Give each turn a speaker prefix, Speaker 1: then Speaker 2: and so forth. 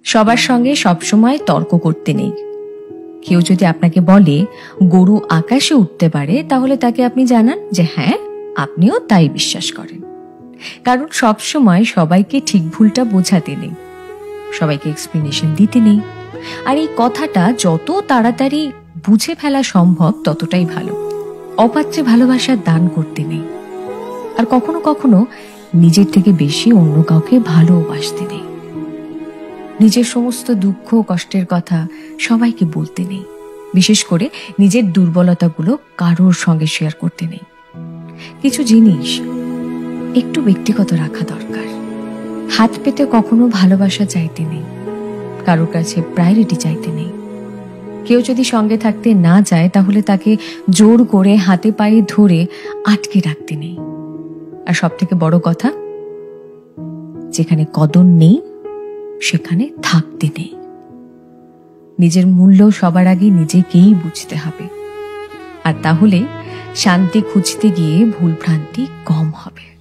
Speaker 1: সবার সঙ্গে সবসময় তর্ক করতে নেই। কেউ যদি আপনাকে বলে গরু আকাশে উঠতে পারে, তাহলে তাকে আপনি জানান যে হ্যাঁ, আপনিও তাই বিশ্বাস করেন। কারণ সবসময় সবাইকে ঠিক ভুলটা বোঝাতে নেই, সবাইকে এক্সপ্লেনেশন দিতে নেই। আর এই কথাটা যত তাড়াতাড়ি বুঝে ফেলা সম্ভব ততটাই ভালো। অপাত্রে ভালোবাসার দান করতে নেই। আর কখনো কখনো নিজের থেকে বেশি অন্য কাউকে ভালোবাসতে নেই। নিজের সমস্ত দুঃখ কষ্টের কথা সবাইকে বলতে নেই। বিশেষ করে নিজের দুর্বলতাগুলো কারোর সঙ্গে শেয়ার করতে নেই। কিছু জিনিস একটু ব্যক্তিগত রাখা দরকার। হাত পেতে কখনো ভালোবাসা চাইতে নেই, কারোর কাছে প্রায়োরিটি চাইতে নেই। কেউ যদি সঙ্গে থাকতে না চায়, তাহলে তাকে জোর করে হাতে পায়ে ধরে আটকে রাখতে নেই। আর সব থেকে বড় কথা, যেখানে কদর নেই সেখানে থাকতে নেই। নিজের মূল্য সবার আগে নিজেকেই বুঝতে হবে। আর তাহলে শান্তি খুঁজতে গিয়ে ভুল ভ্রান্তি কম হবে।